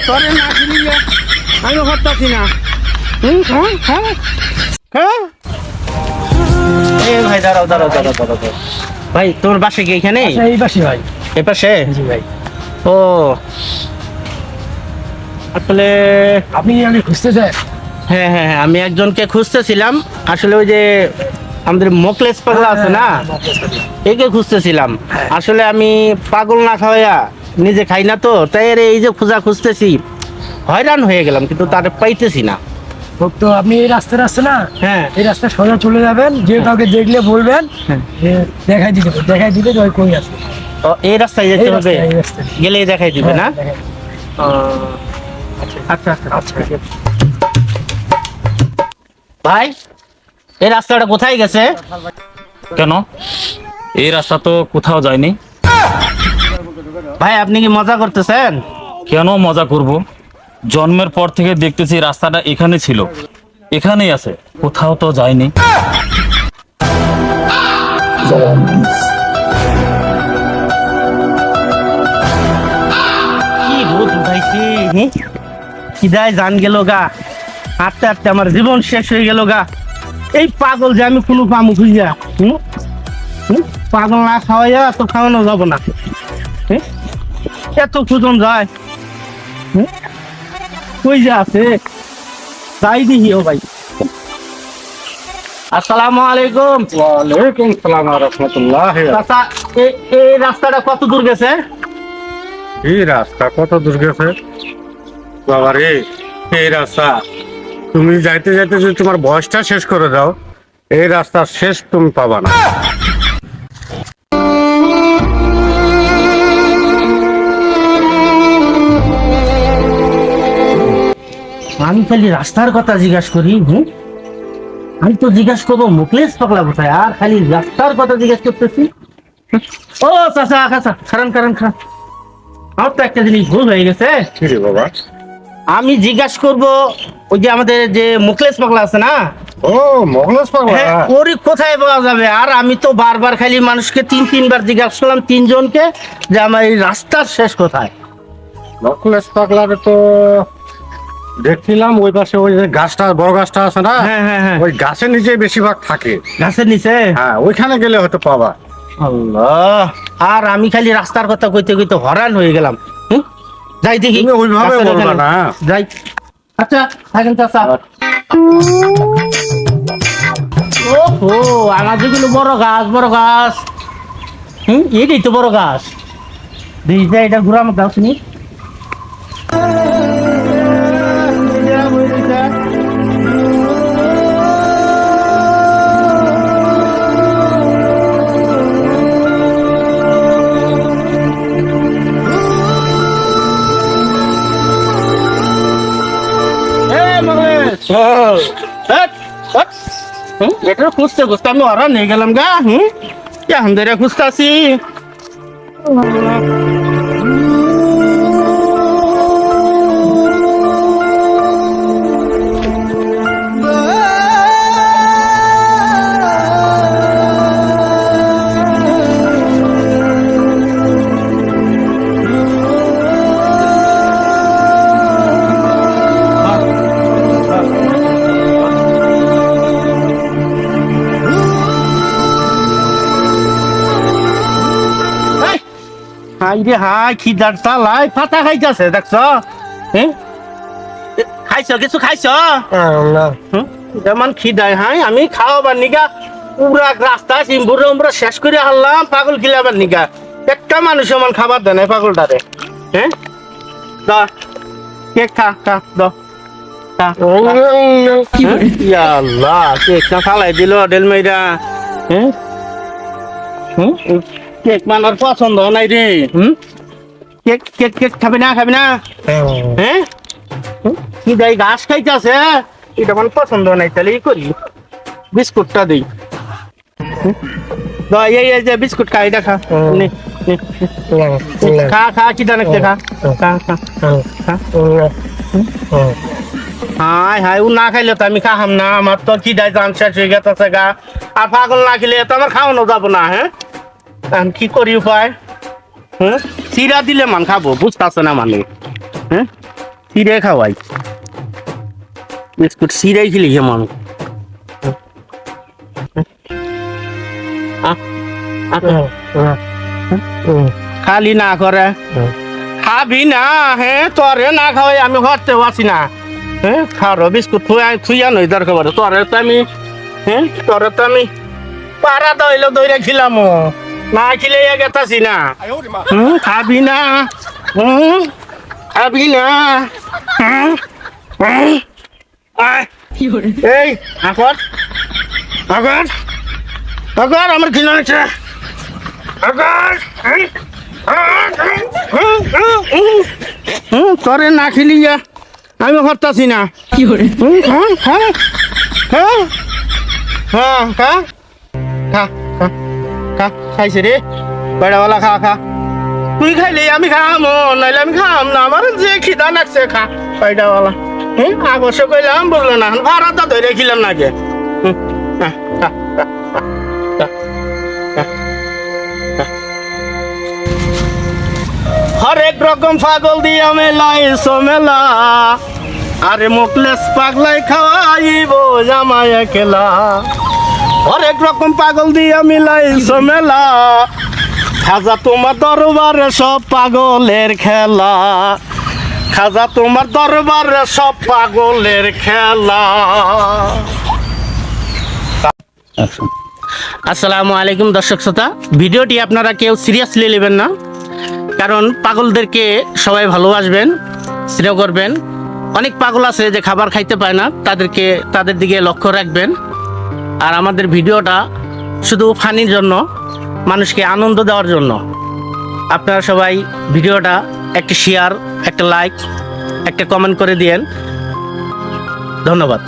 তোরে না খেলিয়ে আমি হতাছি না। ভাই দাঁড়াও দাঁড়াও দাঁড়াও দাঁড়াও ভাই, তোমার বাসা কি এখানে? এই পাশে ভাই। এ পাশে? জি ভাই। ও আসলে আপনি আমি খুঁজতেছেন? হ্যাঁ হ্যাঁ হ্যাঁ, আমি একজনকে খুঁজতেছিলাম। আসলে ওই যে আমাদের মোকলেস পাগলা আছে না, একে খুঁজতেছিলাম। আসলে আমি পাগল না খাওয়া নিজে খাই না, তো তাই এই যে খোঁজা খুঁজতেছি, হয়রান হয়ে গেলাম, কিন্তু তার পাইতেছি না। তো আপনি এই রাস্তা না, হ্যাঁ এই রাস্তা সোজা চলে যাবেন, যে কাউকে দেখলে বলবেন যে দেখাই দিবে যে ওই কই আছে। ও এই রাস্তায় যেতে হবে, এই রাস্তায়। গেলেই দেখাই দিবে না? দেখাই দিবে। আচ্ছা আচ্ছা আচ্ছা। ভাই এই রাস্তাটা কোথায় গেছে? কেন? এই রাস্তা তো কোথাও যায়নি। ভাই আপনি কি মজা করতেছেন? কেন মজা করব? জন্মের পর থেকে দেখতেছি রাস্তাটা এখানে ছিল, এখানেই আছে, কোথাও তো যায়নি। কি ভূত উঠাইছি, খিদায় জান গেল গা, হাঁটতে হাঁটতে আমার জীবন শেষ হয়ে গেল গা। এই পাগল যে আমি কোনো পামু খুঁজা, পাগল না খাওয়াইয়া তো খাওয়ানো যাব না। এত খুঁজন যায়, কই যে আছে, যাই দিহি। ও ভাই আসসালামু আলাইকুম। ওয়ালাইকুম সালাম ওয়া রাহমাতুল্লাহ। চাচা এই রাস্তাটা কত দূর গেছে? এই রাস্তা কত দূর গেছে বাবা রে? এই রাস্তা তুমি যাইতে যাইতে যদি তোমার বয়সটা শেষ করে দাও, এই রাস্তার শেষ তুমি পাবা না। আমি খালি রাস্তার কথা জিজ্ঞাসা করি, আমি তো জিজ্ঞাসা করবো মুকলেশ পাগলা কোথায়, আর খালি রাস্তার কথা জিজ্ঞাসা করতেছি। ও চাচা আচ্ছা খারান খারান খারান, আমার তো একটা জিনিস ভুল হয়ে গেছে। কি রে বাবা? আমি জিজ্ঞাসা করবো ওই যে আমাদের যে মুকলেশ পাগলা আছে না, ও মোগলস পাগলা। হ্যাঁ, ওরই কোথায় পাওয়া যাবে? আর আমি তো বারবার খালি মানুষকে তিনবার জিজ্ঞাসা করলাম, তিনজনকে, যে আমার এই রাস্তার শেষ কোথায়। মোগলস পাগলারে তো দেখছিলাম ওই পাশে, ওই যে গাছটা, বড় গাছটা আছে না, হ্যাঁ হ্যাঁ হ্যাঁ, ওই গাছের নিচে বেশিরভাগ থাকে। গাছের নিচে? হ্যাঁ, ওইখানে গেলে হয়তো পাবা। আল্লাহ, আর আমি খালি রাস্তার কথা কইতে কইতে হরান হয়ে গেলাম। যাই দেখি। তুমি ওইভাবে রাস্তার বলবা এখানে। না। যাই। আচ্ছা থাকেন চাচা। ওহো, আমার যেগুলো বড় গাছ, এটাই তো বড় গাছ। দেখি যে এটা ঘুরা আমার দাও শুনি। এটা খুঁজতে খুঁজতে আমি ওরা নিয়ে গেলাম গা। এখন ধরে খুঁজতে আছি। হাই রে হাই, খিদার তালাই ফাটা খাইতেছে, দেখছ? খাইছ কিছু খাইছ? যেমন খিদায় হাই, আমি খাওয়াবার নিগা পুরা রাস্তা সিম্বুরে উমরা শেষ করে হারলাম পাগল খিলাবার নিগা। একটা মানুষ এমন খাবার দেয় না পাগলটারে। কেক খা খা দ আল্লাহ, কেক খালাই দিল ডেল মেয়েরা। কেক মানার পছন্দ নাই রে। কেক কেক কেক খাবি না হ্যাঁ? কি দেয় ঘাস খাইতেছে, এটা মানে পছন্দ নাই, তাহলে ই করি বিস্কুটটা দিই। এই যে বিস্কুট খা, এটা খা, খা খা, কি জানে খা খা খা খা। হাই হাই, ও না খাইলে তো আমি খাহাম না, আমার তো কি দেয় জান শেষ হয়ে গেছে গা। আর পাগল না খেলে তো আমার খাওয়ানো যাবো না। কি করি উপায়? চিরা দিলে মান খাবো, বুঝতেছে না মানে। হ্যাঁ চিড়ে খাওয়াই বিস্কুট চিড়াই খেলি কেমন খালি না করে খাবি না হ্যাঁ তোরে না খাওয়াই আমি হরতে পারছি না হ্যাঁ খাওয়ার বিস্কুট থুইয়া নই দরকার পড়ে তোরে তো আমি হ্যাঁ তোরে তো আমি পাড়া দইলে দইরে খিলাম না খিলে গেতাছি না খাবি না খাবি না এই আকর আকর আকর আমার খিলা আছে আকর তোরে না খিলি যা আমি হরতাছি না খাইছে রে বেড়াওয়ালা খা খা তুই খাইলে আমি খাম নাইলে আমি খাম না আমার যে খিদা লাগছে খা বেড়াওয়ালা আগস্ট কইলাম বললো না ভাড়াটা ধরে খিলাম নাকি হরেক রকম পাগল দিয়া মেলাই মেলা আরে মুখলেস পাগলাই খাওয়াইব জামাই একলা হরেক রকম পাগল দিয়া মিলাই মেলা খাজা তোমার দরবারে সব পাগলের খেলা খাজা তোমার দরবারে সব পাগলের খেলা। আসসালামু আলাইকুম দর্শক শ্রোতা, ভিডিওটি আপনারা কেউ সিরিয়াসলি নেবেন না, কারণ পাগলদেরকে সবাই ভালোবাসবেন, স্নেহ করবেন। অনেক পাগল আছে যে খাবার খাইতে পায় না, তাদের দিকে লক্ষ্য রাখবেন। আর আমাদের ভিডিওটা শুধু ফানির জন্য, মানুষকে আনন্দ দেওয়ার জন্য। আপনারা সবাই ভিডিওটা একটা শেয়ার, একটা লাইক, একটা কমেন্ট করে দিয়েন। ধন্যবাদ।